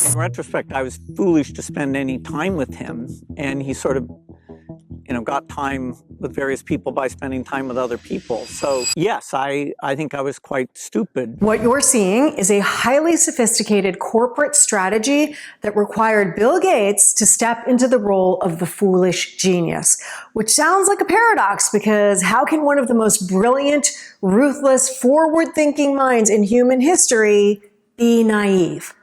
In retrospect, I was foolish to spend any time with him, and he sort of, got time with various people by spending time with other people. So yes, I think I was quite stupid. What you're seeing is a highly sophisticated corporate strategy that required Bill Gates to step into the role of the foolish genius, which sounds like a paradox because how can one of the most brilliant, ruthless, forward-thinking minds in human history be naive?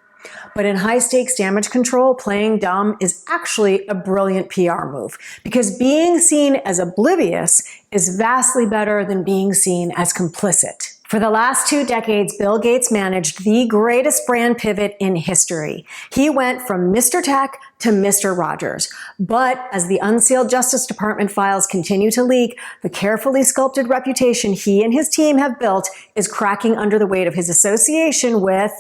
But in high-stakes damage control, playing dumb is actually a brilliant PR move because being seen as oblivious is vastly better than being seen as complicit. For the last 2 decades, Bill Gates managed the greatest brand pivot in history. He went from Mr. Tech to Mr. Rogers. But as the unsealed Justice Department files continue to leak, the carefully sculpted reputation he and his team have built is cracking under the weight of his association with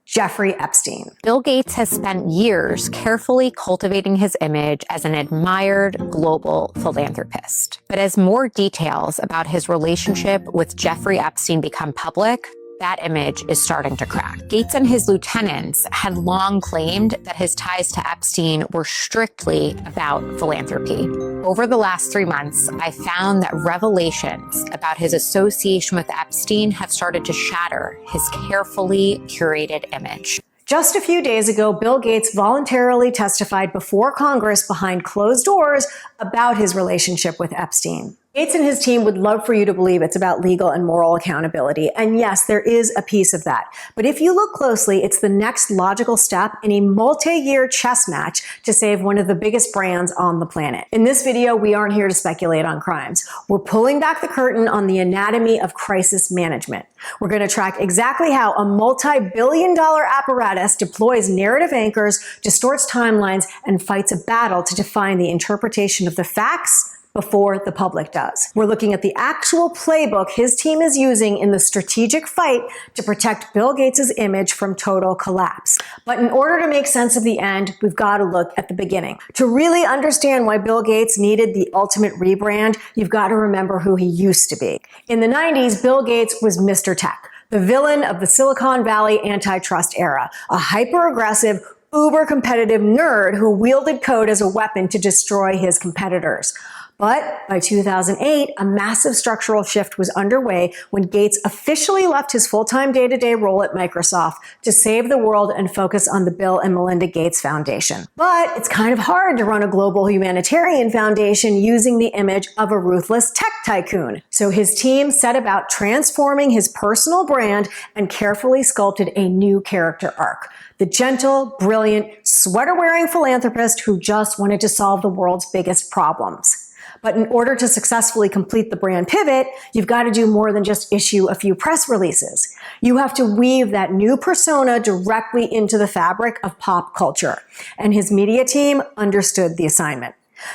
Jeffrey Epstein. Bill Gates has spent years carefully cultivating his image as an admired global philanthropist. But as more details about his relationship with Jeffrey Epstein become public, that image is starting to crack. Gates and his lieutenants had long claimed that his ties to Epstein were strictly about philanthropy. Over the last 3 months, I found that revelations about his association with Epstein have started to shatter his carefully curated image. Just a few days ago, Bill Gates voluntarily testified before Congress behind closed doors about his relationship with Epstein. Gates and his team would love for you to believe it's about legal and moral accountability. And yes, there is a piece of that. But if you look closely, it's the next logical step in a multi-year chess match to save one of the biggest brands on the planet. In this video, we aren't here to speculate on crimes. We're pulling back the curtain on the anatomy of crisis management. We're going to track exactly how a multi-billion-dollar apparatus deploys narrative anchors, distorts timelines, and fights a battle to define the interpretation of the facts before the public does. We're looking at the actual playbook his team is using in the strategic fight to protect Bill Gates' image from total collapse. But in order to make sense of the end, we've got to look at the beginning. To really understand why Bill Gates needed the ultimate rebrand, you've got to remember who he used to be. In the 90s, Bill Gates was Mr. Tech, the villain of the Silicon Valley antitrust era, a hyper-aggressive, uber-competitive nerd who wielded code as a weapon to destroy his competitors. But by 2008, a massive structural shift was underway when Gates officially left his full-time day-to-day role at Microsoft to save the world and focus on the Bill and Melinda Gates Foundation. But it's kind of hard to run a global humanitarian foundation using the image of a ruthless tech tycoon. So his team set about transforming his personal brand and carefully sculpted a new character arc. The gentle, brilliant, sweater-wearing philanthropist who just wanted to solve the world's biggest problems. But in order to successfully complete the brand pivot, you've got to do more than just issue a few press releases. You have to weave that new persona directly into the fabric of pop culture. And his media team understood the assignment.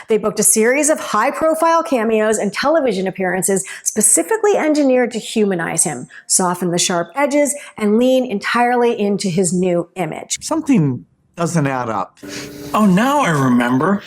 They booked a series of high-profile cameos and television appearances specifically engineered to humanize him, soften the sharp edges, and lean entirely into his new image. Something doesn't add up. Oh, now I remember.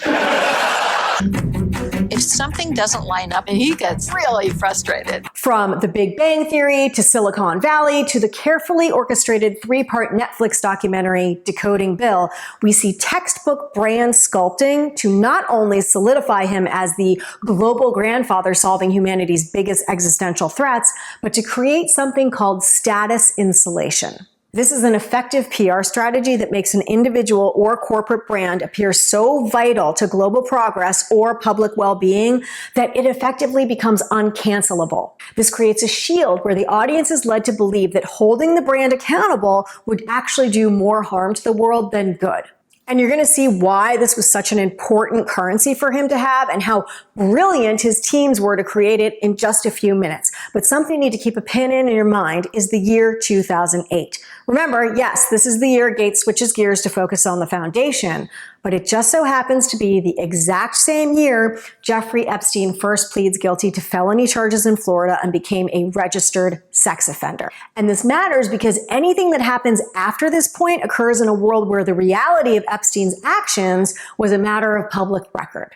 If something doesn't line up, and he gets really frustrated. From The Big Bang Theory to Silicon Valley to the carefully orchestrated 3-part Netflix documentary, Decoding Bill, we see textbook brand sculpting to not only solidify him as the global grandfather solving humanity's biggest existential threats, but to create something called status insulation. This is an effective PR strategy that makes an individual or corporate brand appear so vital to global progress or public well-being that it effectively becomes uncancelable. This creates a shield where the audience is led to believe that holding the brand accountable would actually do more harm to the world than good. And you're going to see why this was such an important currency for him to have and how brilliant his teams were to create it in just a few minutes. But something you need to keep a pin in your mind is the year 2008. Remember, yes, this is the year Gates switches gears to focus on the foundation, but it just so happens to be the exact same year Jeffrey Epstein first pleads guilty to felony charges in Florida and became a registered sex offender. And this matters because anything that happens after this point occurs in a world where the reality of Epstein's actions was a matter of public record.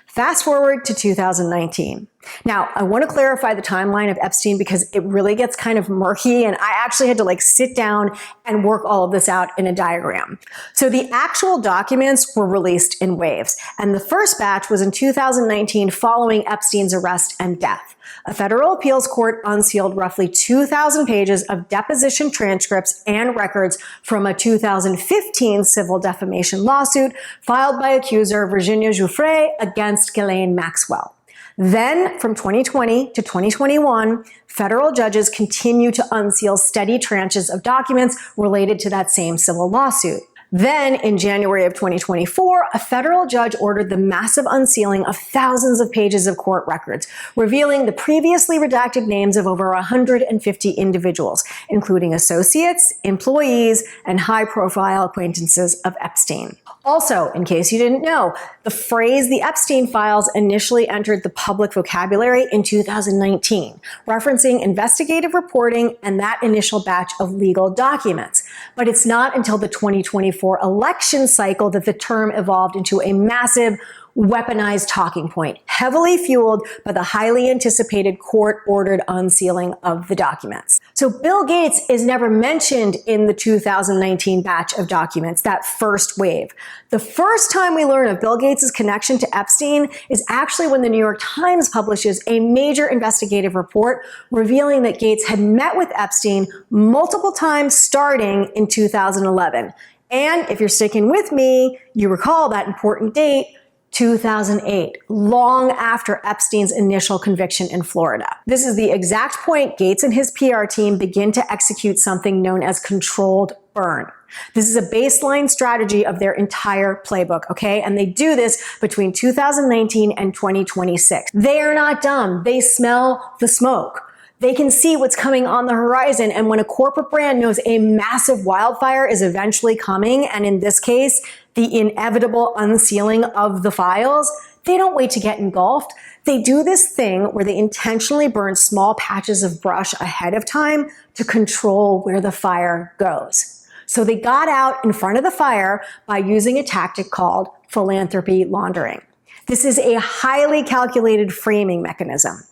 Fast forward to 2019. Now, I want to clarify the timeline of Epstein because it really gets kind of murky, and I actually had to sit down and work all of this out in a diagram. So the actual documents were released in waves, and the first batch was in 2019 following Epstein's arrest and death. A federal appeals court unsealed roughly 2,000 pages of deposition transcripts and records from a 2015 civil defamation lawsuit filed by accuser Virginia Giuffre against Ghislaine Maxwell. Then, from 2020 to 2021, federal judges continue to unseal steady tranches of documents related to that same civil lawsuit. Then, in January of 2024, a federal judge ordered the massive unsealing of thousands of pages of court records, revealing the previously redacted names of over 150 individuals, including associates, employees, and high-profile acquaintances of Epstein. Also, in case you didn't know, the phrase the Epstein files initially entered the public vocabulary in 2019, referencing investigative reporting and that initial batch of legal documents. But it's not until the 2024 election cycle that the term evolved into a massive weaponized talking point, heavily fueled by the highly anticipated court-ordered unsealing of the documents. So Bill Gates is never mentioned in the 2019 batch of documents, that first wave. The first time we learn of Bill Gates' connection to Epstein is actually when the New York Times publishes a major investigative report revealing that Gates had met with Epstein multiple times starting in 2011. And if you're sticking with me, you recall that important date, 2008, long after Epstein's initial conviction in Florida. This is the exact point Gates and his PR team begin to execute something known as controlled burn. This is a baseline strategy of their entire playbook, okay? And they do this between 2019 and 2026. They are not dumb. They smell the smoke. They can see what's coming on the horizon, and when a corporate brand knows a massive wildfire is eventually coming, and in this case, the inevitable unsealing of the files, they don't wait to get engulfed. They do this thing where they intentionally burn small patches of brush ahead of time to control where the fire goes. So they got out in front of the fire by using a tactic called philanthropy laundering. This is a highly calculated framing mechanism.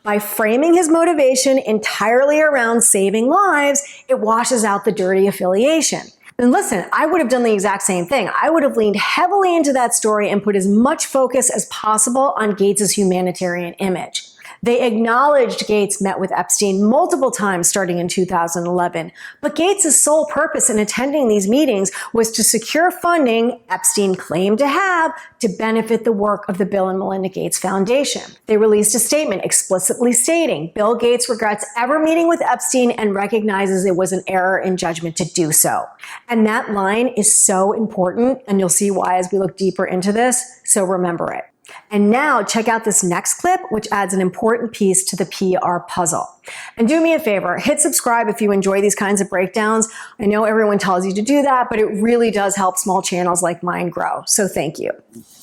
By framing his motivation entirely around saving lives, it washes out the dirty affiliation. And listen, I would have done the exact same thing. I would have leaned heavily into that story and put as much focus as possible on Gates' humanitarian image. They acknowledged Gates met with Epstein multiple times starting in 2011, but Gates' sole purpose in attending these meetings was to secure funding Epstein claimed to have to benefit the work of the Bill and Melinda Gates Foundation. They released a statement explicitly stating Bill Gates regrets ever meeting with Epstein and recognizes it was an error in judgment to do so. And that line is so important, and you'll see why as we look deeper into this, so remember it. And now check out this next clip, which adds an important piece to the PR puzzle. And do me a favor, hit subscribe if you enjoy these kinds of breakdowns. I know everyone tells you to do that, but it really does help small channels like mine grow. So thank you.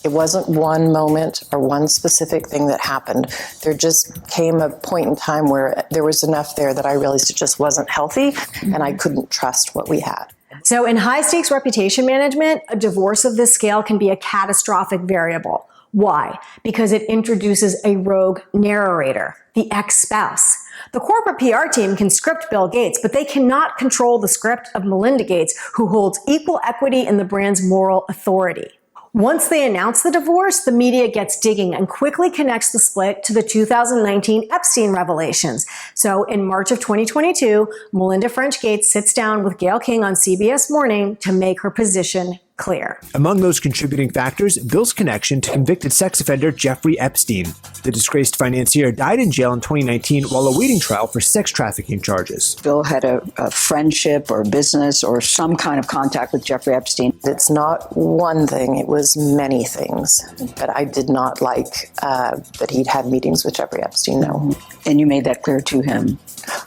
It wasn't one moment or one specific thing that happened. There just came a point in time where there was enough there that I realized it just wasn't healthy and I couldn't trust what we had. So in high stakes reputation management, a divorce of this scale can be a catastrophic variable. Why? Because it introduces a rogue narrator, the ex-spouse. The corporate PR team can script Bill Gates, but they cannot control the script of Melinda Gates, who holds equal equity in the brand's moral authority. Once they announce the divorce, the media gets digging and quickly connects the split to the 2019 Epstein revelations. So in March of 2022, Melinda French Gates sits down with Gayle King on CBS Morning to make her position clear. Among those contributing factors, Bill's connection to convicted sex offender Jeffrey Epstein. The disgraced financier died in jail in 2019 while awaiting trial for sex trafficking charges. Bill had a friendship or business or some kind of contact with Jeffrey Epstein. It's not one thing, it was many things. But I did not like that he'd had meetings with Jeffrey Epstein, no. And you made that clear to him.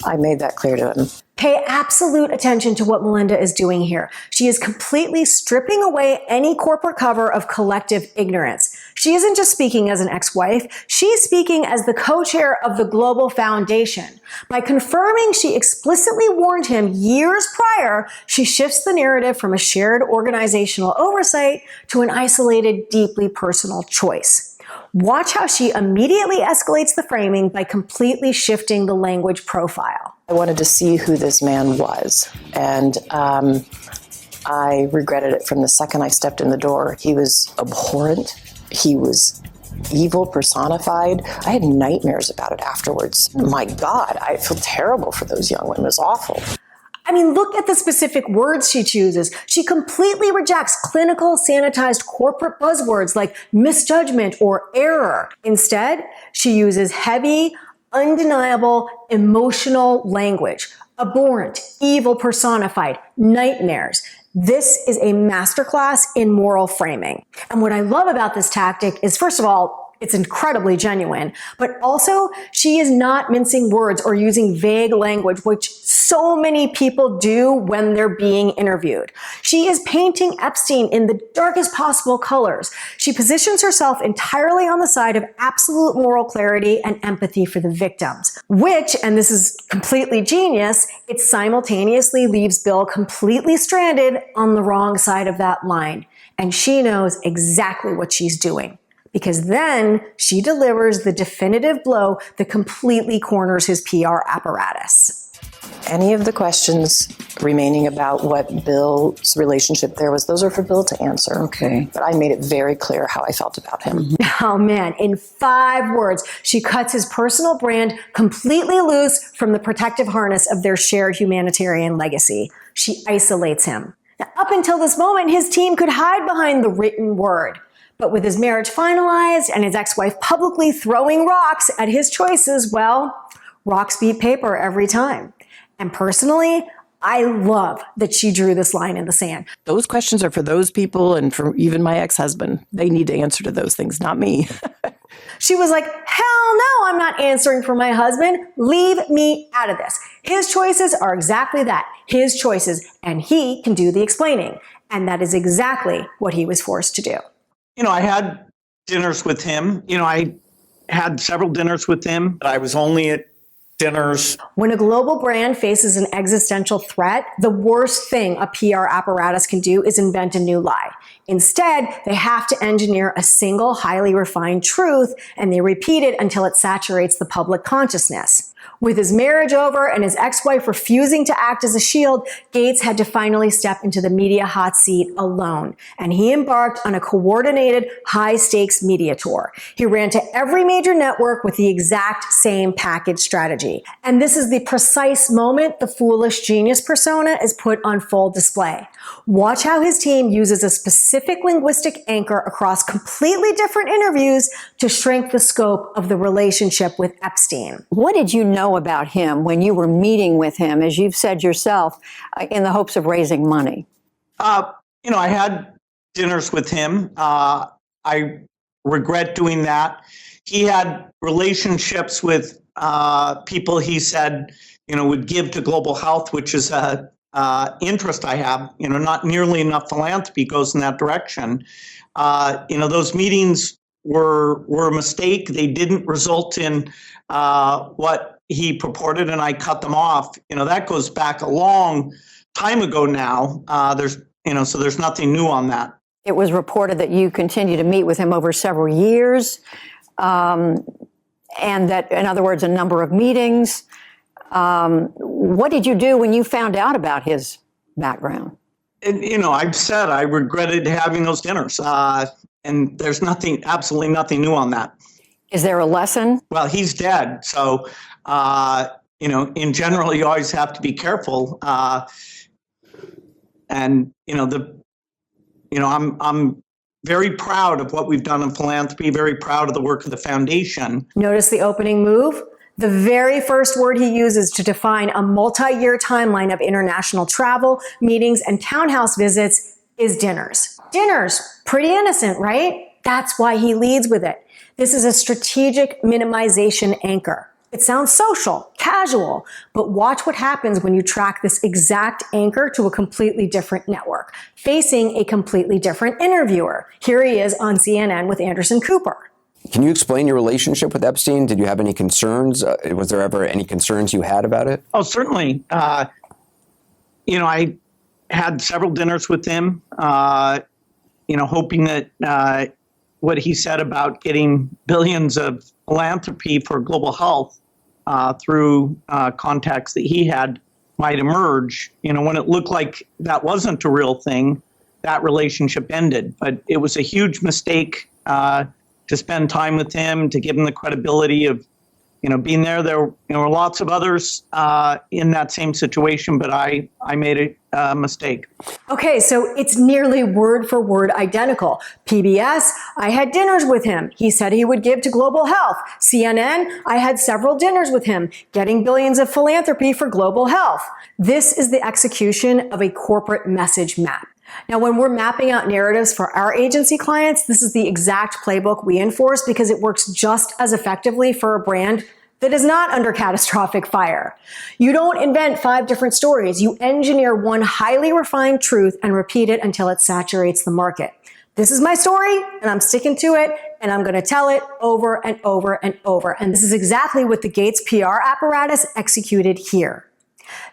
I made that clear to him. Pay absolute attention to what Melinda is doing here. She is completely stripping away any corporate cover of collective ignorance. She isn't just speaking as an ex-wife, she's speaking as the co-chair of the Global Foundation. By confirming she explicitly warned him years prior, she shifts the narrative from a shared organizational oversight to an isolated, deeply personal choice. Watch how she immediately escalates the framing by completely shifting the language profile. I wanted to see who this man was, and I regretted it from the second I stepped in the door. He was abhorrent. He was evil personified. I had nightmares about it afterwards. My God, I feel terrible for those young women. It was awful. I mean, look at the specific words she chooses. She completely rejects clinical, sanitized corporate buzzwords like misjudgment or error. Instead, she uses heavy, undeniable, emotional language. Abhorrent, evil personified, nightmares. This is a masterclass in moral framing. And what I love about this tactic is, first of all, it's incredibly genuine, but also she is not mincing words or using vague language, which so many people do when they're being interviewed. She is painting Epstein in the darkest possible colors. She positions herself entirely on the side of absolute moral clarity and empathy for the victims, which, and this is completely genius, it simultaneously leaves Bill completely stranded on the wrong side of that line. And she knows exactly what she's doing, because then she delivers the definitive blow that completely corners his PR apparatus. Any of the questions remaining about what Bill's relationship there was, those are for Bill to answer. Okay. But I made it very clear how I felt about him. Oh man, in 5 words, she cuts his personal brand completely loose from the protective harness of their shared humanitarian legacy. She isolates him. Now, up until this moment, his team could hide behind the written word. But with his marriage finalized and his ex-wife publicly throwing rocks at his choices, well, rocks beat paper every time. And personally, I love that she drew this line in the sand. Those questions are for those people and for even my ex-husband. They need to answer to those things, not me. She was like, hell no, I'm not answering for my husband. Leave me out of this. His choices are exactly that, his choices, and he can do the explaining. And that is exactly what he was forced to do. I had dinners with him. I had several dinners with him. I was only at dinners. When a global brand faces an existential threat, the worst thing a PR apparatus can do is invent a new lie. Instead, they have to engineer a single highly refined truth, and they repeat it until it saturates the public consciousness. With his marriage over and his ex-wife refusing to act as a shield, Gates had to finally step into the media hot seat alone. And he embarked on a coordinated, high-stakes media tour. He ran to every major network with the exact same package strategy. And this is the precise moment the foolish genius persona is put on full display. Watch how his team uses a specific linguistic anchor across completely different interviews to shrink the scope of the relationship with Epstein. What did you know about him when you were meeting with him, as you've said yourself, in the hopes of raising money? I had dinners with him. I regret doing that. He had relationships with people he said, would give to global health, which is a interest I have. Not nearly enough philanthropy goes in that direction. Those meetings were a mistake. They didn't result in what he purported, and I cut them off. That goes back a long time ago now. So there's nothing new on that. It was reported that you continued to meet with him over several years, and that, in other words, a number of meetings. What did you do when you found out about his background? And, I've said I regretted having those dinners, and there's absolutely nothing new on that. Is there a lesson? Well, he's dead, so in general, you always have to be careful. I'm very proud of what we've done in philanthropy. Very proud of the work of the foundation. Notice the opening move? The very first word he uses to define a multi-year timeline of international travel, meetings, and townhouse visits is dinners. Dinners, pretty innocent, right? That's why he leads with it. This is a strategic minimization anchor. It sounds social, casual, but watch what happens when you track this exact anchor to a completely different network, facing a completely different interviewer. Here he is on CNN with Anderson Cooper. Can you explain your relationship with Epstein? Did you have any concerns? Was there ever any concerns you had about it? Oh, certainly. I had several dinners with him, hoping that what he said about getting billions of philanthropy for global health through contacts that he had might emerge. When it looked like that wasn't a real thing, that relationship ended. But it was a huge mistake to spend time with him, to give him the credibility of being there. There were lots of others in that same situation, but I made a mistake. Okay, so it's nearly word for word identical. PBS, I had dinners with him. He said he would give to global health. CNN, I had several dinners with him, getting billions of philanthropy for global health. This is the execution of a corporate message map. Now, when we're mapping out narratives for our agency clients, this is the exact playbook we enforce because it works just as effectively for a brand that is not under catastrophic fire. You don't invent 5 different stories. You engineer one highly refined truth and repeat it until it saturates the market. This is my story, and I'm sticking to it, and I'm going to tell it over and over and over. And this is exactly what the Gates PR apparatus executed here.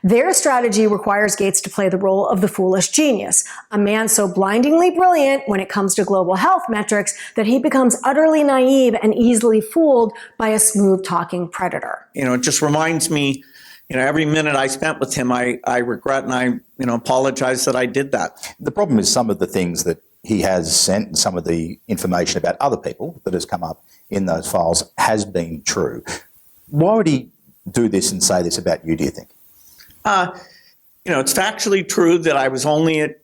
Their strategy requires Gates to play the role of the foolish genius, a man so blindingly brilliant when it comes to global health metrics that he becomes utterly naive and easily fooled by a smooth-talking predator. It just reminds me, every minute I spent with him, I regret and I, apologize that I did that. The problem is some of the things that he has sent and some of the information about other people that has come up in those files has been true. Why would he do this and say this about you, do you think? It's factually true that I was only at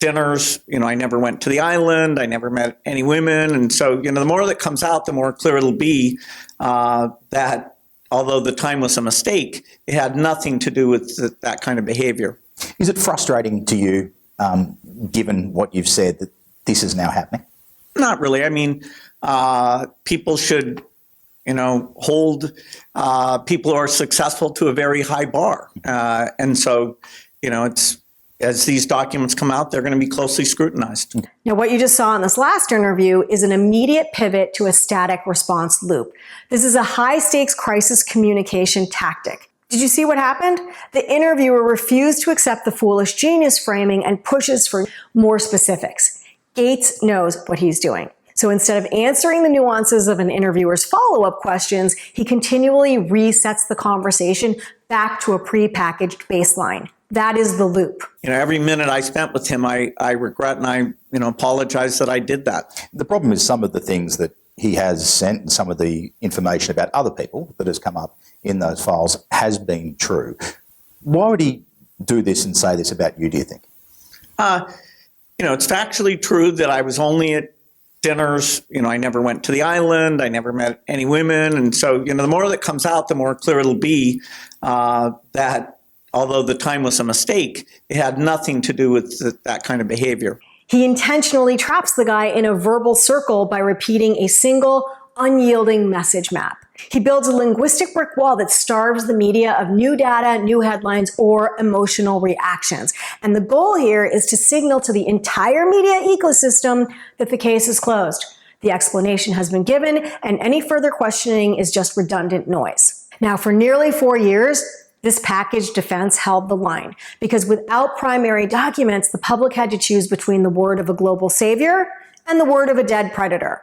dinners. I never went to the island. I never met any women. And so, the more that comes out, the more clear it'll be that although the time was a mistake, it had nothing to do with that kind of behavior. Is it frustrating to you, given what you've said, that this is now happening? Not really. I mean, people should hold people who are successful to a very high bar. And so, it's as these documents come out, they're going to be closely scrutinized. Now, what you just saw in this last interview is an immediate pivot to a static response loop. This is a high-stakes crisis communication tactic. Did you see what happened? The interviewer refused to accept the foolish genius framing and pushes for more specifics. Gates knows what he's doing. So instead of answering the nuances of an interviewer's follow-up questions, he continually resets the conversation back to a prepackaged baseline. That is the loop. Every minute I spent with him, I regret and I, apologize that I did that. The problem is some of the things that he has sent and some of the information about other people that has come up in those files has been true. Why would he do this and say this about you, do you think? It's factually true that I was only at dinners. I never went to the island. I never met any women. And so, the more that comes out, the more clear it'll be that although the time was a mistake, it had nothing to do with that kind of behavior. He intentionally traps the guy in a verbal circle by repeating a single, unyielding message map. He builds a linguistic brick wall that starves the media of new data, new headlines, or emotional reactions. And the goal here is to signal to the entire media ecosystem that the case is closed. The explanation has been given, and any further questioning is just redundant noise. Now, for nearly 4 years, this packaged defense held the line, because without primary documents, the public had to choose between the word of a global savior and the word of a dead predator.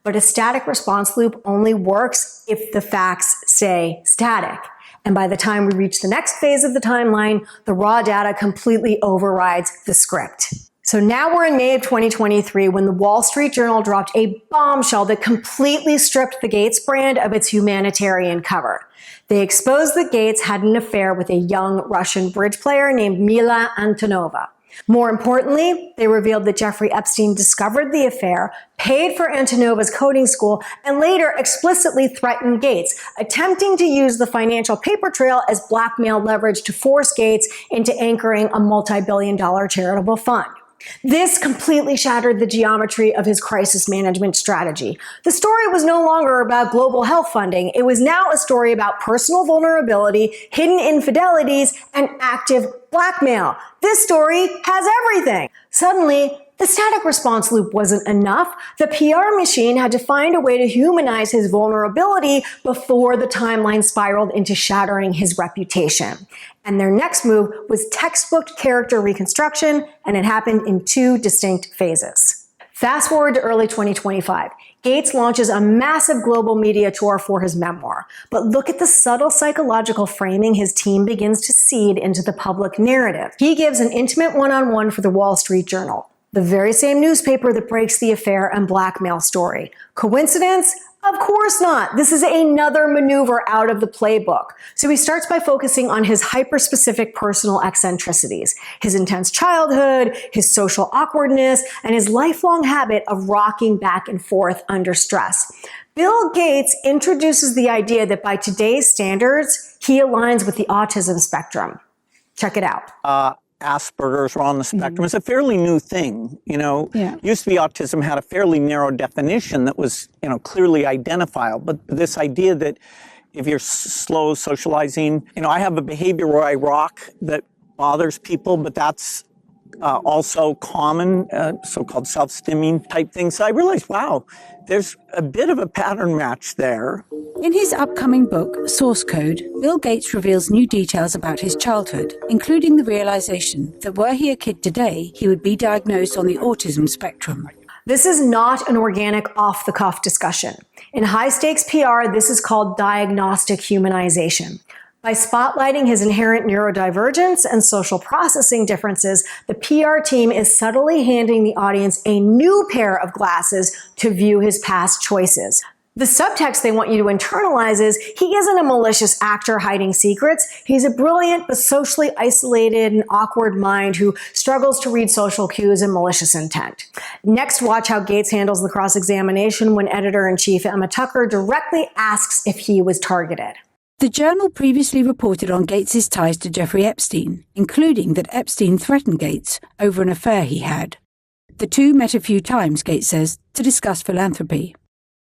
But a static response loop only works if the facts stay static. And by the time we reach the next phase of the timeline, the raw data completely overrides the script. So now we're in May of 2023 when the Wall Street Journal dropped a bombshell that completely stripped the Gates brand of its humanitarian cover. They exposed that Gates had an affair with a young Russian bridge player named Mila Antonova. More importantly, they revealed that Jeffrey Epstein discovered the affair, paid for Antonova's coding school, and later explicitly threatened Gates, attempting to use the financial paper trail as blackmail leverage to force Gates into anchoring a multi-billion-dollar charitable fund. This completely shattered the geometry of his crisis management strategy. The story was no longer about global health funding. It was now a story about personal vulnerability, hidden infidelities, and active blackmail. This story has everything. Suddenly, the static response loop wasn't enough. The PR machine had to find a way to humanize his vulnerability before the timeline spiraled into shattering his reputation. And their next move was textbook character reconstruction, and it happened in 2 distinct phases. Fast forward to early 2025. Gates launches a massive global media tour for his memoir. But look at the subtle psychological framing his team begins to seed into the public narrative. He gives an intimate one-on-one for the Wall Street Journal, the very same newspaper that breaks the affair and blackmail story. Coincidence? Of course not. This is another maneuver out of the playbook. So he starts by focusing on his hyper-specific personal eccentricities, his intense childhood, his social awkwardness, and his lifelong habit of rocking back and forth under stress. Bill Gates introduces the idea that by today's standards, he aligns with the autism spectrum. Check it out. Asperger's or on the spectrum. It's a fairly new thing, Used to be autism had a fairly narrow definition that was, clearly identifiable. But this idea that if you're slow socializing, I have a behavior where I rock that bothers people, but that's also common, so-called self-stimming type things. So I realized, wow, there's a bit of a pattern match there. In his upcoming book, Source Code, Bill Gates reveals new details about his childhood, including the realization that were he a kid today, he would be diagnosed on the autism spectrum. This is not an organic, off-the-cuff discussion. In high-stakes PR, this is called diagnostic humanization. By spotlighting his inherent neurodivergence and social processing differences, the PR team is subtly handing the audience a new pair of glasses to view his past choices. The subtext they want you to internalize is he isn't a malicious actor hiding secrets. He's a brilliant but socially isolated and awkward mind who struggles to read social cues and malicious intent. Next, watch how Gates handles the cross-examination when editor-in-chief Emma Tucker directly asks if he was targeted. The Journal previously reported on Gates's ties to Jeffrey Epstein, including that Epstein threatened Gates over an affair he had. The two met a few times, Gates says, to discuss philanthropy.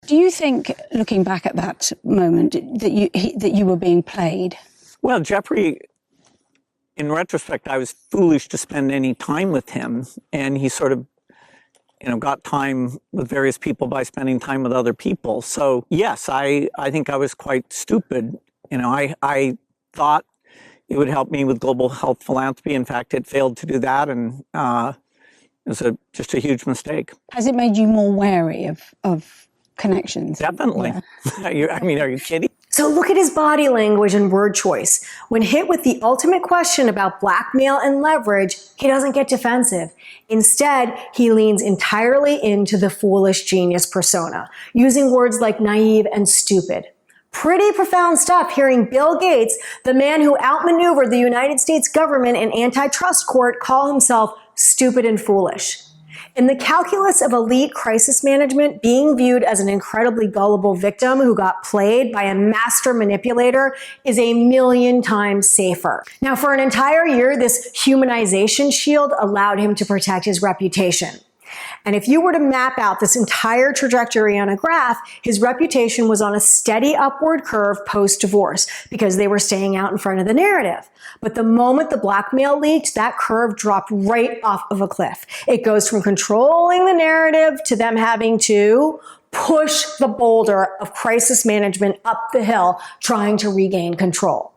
Do you think, looking back at that moment, that you were being played? Well, Jeffrey, in retrospect, I was foolish to spend any time with him, and he sort of got time with various people by spending time with other people. So yes, I think I was quite stupid. I thought it would help me with global health philanthropy. In fact, it failed to do that, and it was just a huge mistake. Has it made you more wary of connections? Definitely. Yeah. Are you kidding? So look at his body language and word choice. When hit with the ultimate question about blackmail and leverage, he doesn't get defensive. Instead, he leans entirely into the foolish genius persona, using words like naive and stupid. Pretty profound stuff hearing Bill Gates, the man who outmaneuvered the United States government and antitrust court, call himself stupid and foolish. In the calculus of elite crisis management, being viewed as an incredibly gullible victim who got played by a master manipulator is a million times safer. Now, for an entire year, this humanization shield allowed him to protect his reputation. And if you were to map out this entire trajectory on a graph, his reputation was on a steady upward curve post-divorce because they were staying out in front of the narrative. But the moment the blackmail leaked, that curve dropped right off of a cliff. It goes from controlling the narrative to them having to push the boulder of crisis management up the hill, trying to regain control.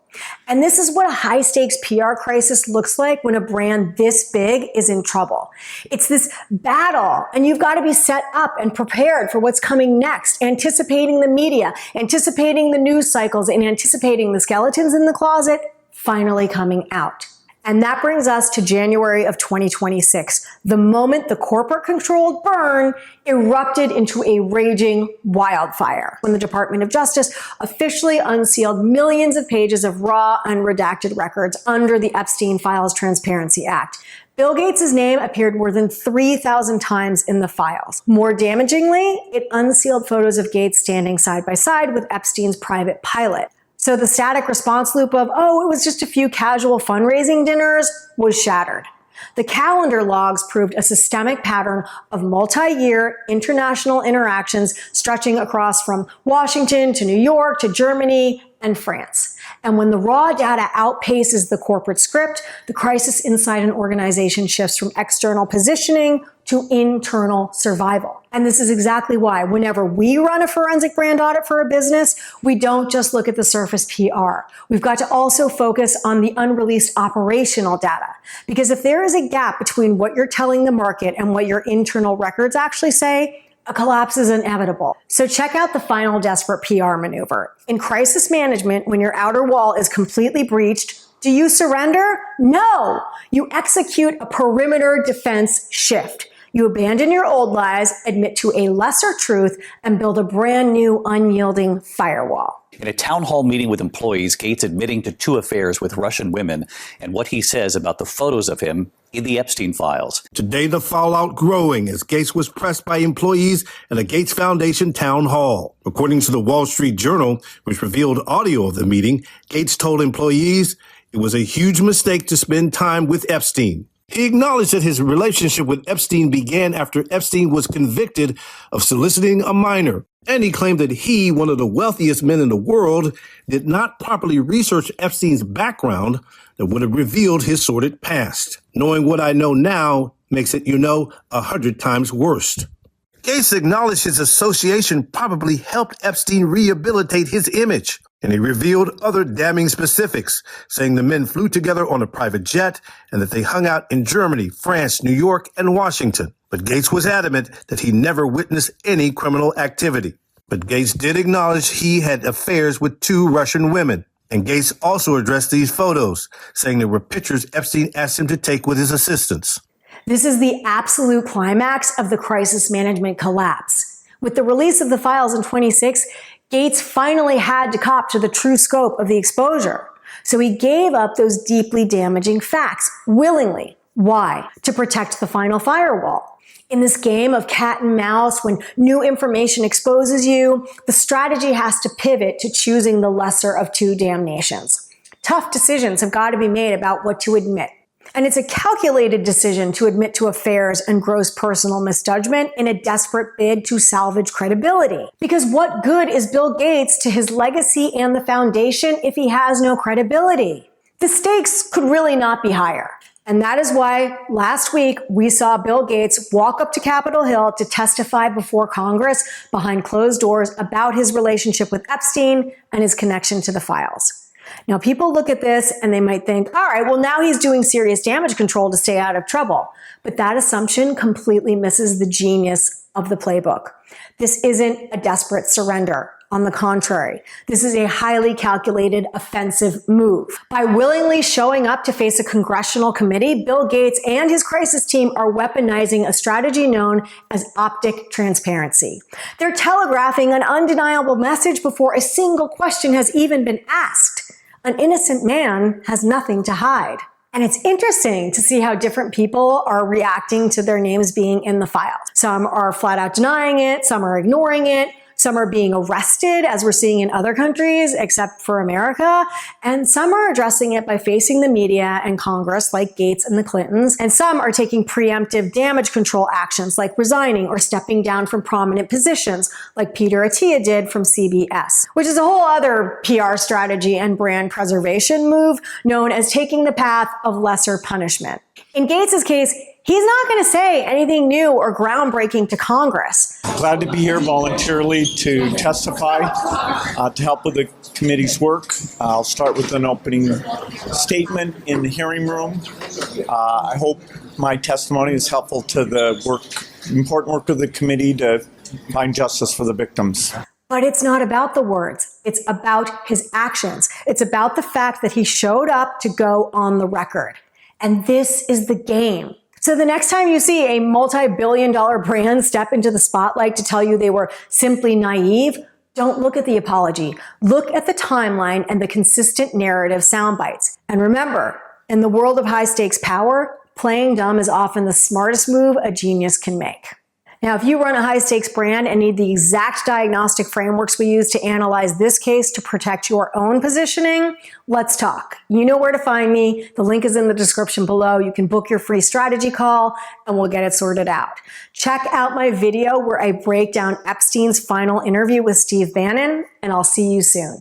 And this is what a high-stakes PR crisis looks like when a brand this big is in trouble. It's this battle, and you've got to be set up and prepared for what's coming next, anticipating the media, anticipating the news cycles, and anticipating the skeletons in the closet finally coming out. And that brings us to January of 2026, the moment the corporate-controlled burn erupted into a raging wildfire, when the Department of Justice officially unsealed millions of pages of raw, unredacted records under the Epstein Files Transparency Act. Bill Gates' name appeared more than 3,000 times in the files. More damagingly, it unsealed photos of Gates standing side by side with Epstein's private pilot. So the static response loop of, oh, it was just a few casual fundraising dinners, was shattered. The calendar logs proved a systemic pattern of multi-year international interactions stretching across from Washington to New York to Germany, and France. And when the raw data outpaces the corporate script, the crisis inside an organization shifts from external positioning to internal survival. And this is exactly why whenever we run a forensic brand audit for a business, we don't just look at the surface PR. We've got to also focus on the unreleased operational data. Because if there is a gap between what you're telling the market and what your internal records actually say, a collapse is inevitable. So check out the final desperate PR maneuver. In crisis management, when your outer wall is completely breached, do you surrender? No! You execute a perimeter defense shift. You abandon your old lies, admit to a lesser truth, and build a brand new unyielding firewall. In a town hall meeting with employees, Gates admitting to 2 affairs with Russian women and what he says about the photos of him in the Epstein files. Today, the fallout growing as Gates was pressed by employees at a Gates Foundation town hall. According to the Wall Street Journal, which revealed audio of the meeting, Gates told employees it was a huge mistake to spend time with Epstein. He acknowledged that his relationship with Epstein began after Epstein was convicted of soliciting a minor. And he claimed that he, one of the wealthiest men in the world, did not properly research Epstein's background that would have revealed his sordid past. Knowing what I know now makes it, 100 times worse. Gates acknowledged his association probably helped Epstein rehabilitate his image. And he revealed other damning specifics, saying the men flew together on a private jet and that they hung out in Germany, France, New York, and Washington. But Gates was adamant that he never witnessed any criminal activity. But Gates did acknowledge he had affairs with 2 Russian women. And Gates also addressed these photos, saying there were pictures Epstein asked him to take with his assistants. This is the absolute climax of the crisis management collapse. With the release of the files in 26, Gates finally had to cop to the true scope of the exposure. So he gave up those deeply damaging facts willingly. Why? To protect the final firewall. In this game of cat and mouse, when new information exposes you, the strategy has to pivot to choosing the lesser of 2 damnations. Tough decisions have got to be made about what to admit. And it's a calculated decision to admit to affairs and gross personal misjudgment in a desperate bid to salvage credibility. Because what good is Bill Gates to his legacy and the foundation if he has no credibility? The stakes could really not be higher. And that is why last week we saw Bill Gates walk up to Capitol Hill to testify before Congress behind closed doors about his relationship with Epstein and his connection to the files. Now, people look at this and they might think, all right, well, now he's doing serious damage control to stay out of trouble. But that assumption completely misses the genius of the playbook. This isn't a desperate surrender. On the contrary, this is a highly calculated offensive move. By willingly showing up to face a congressional committee, Bill Gates and his crisis team are weaponizing a strategy known as Optic transparency. They're telegraphing an undeniable message before a single question has even been asked. An innocent man has nothing to hide. And it's interesting to see how different people are reacting to their names being in the files. Some are flat out denying it, some are ignoring it, some are being arrested, as we're seeing in other countries, except for America, and some are addressing it by facing the media and Congress, like Gates and the Clintons, and some are taking preemptive damage control actions, like resigning or stepping down from prominent positions, like Peter Attia did from CBS, which is a whole other PR strategy and brand preservation move known as taking the path of lesser punishment. In Gates's case, he's not going to say anything new or groundbreaking to Congress. Glad to be here voluntarily to testify, to help with the committee's work. I'll start with an opening statement in the hearing room. I hope my testimony is helpful to the important work of the committee to find justice for the victims. But it's not about the words. It's about his actions. It's about the fact that he showed up to go on the record. And this is the game. So the next time you see a multi-billion-dollar brand step into the spotlight to tell you they were simply naive, don't look at the apology. Look at the timeline and the consistent narrative sound bites. And remember, in the world of high-stakes power, playing dumb is often the smartest move a genius can make. Now, if you run a high-stakes brand and need the exact diagnostic frameworks we use to analyze this case to protect your own positioning, let's talk. You know where to find me. The link is in the description below. You can book your free strategy call, and we'll get it sorted out. Check out my video where I break down Epstein's final interview with Steve Bannon, and I'll see you soon.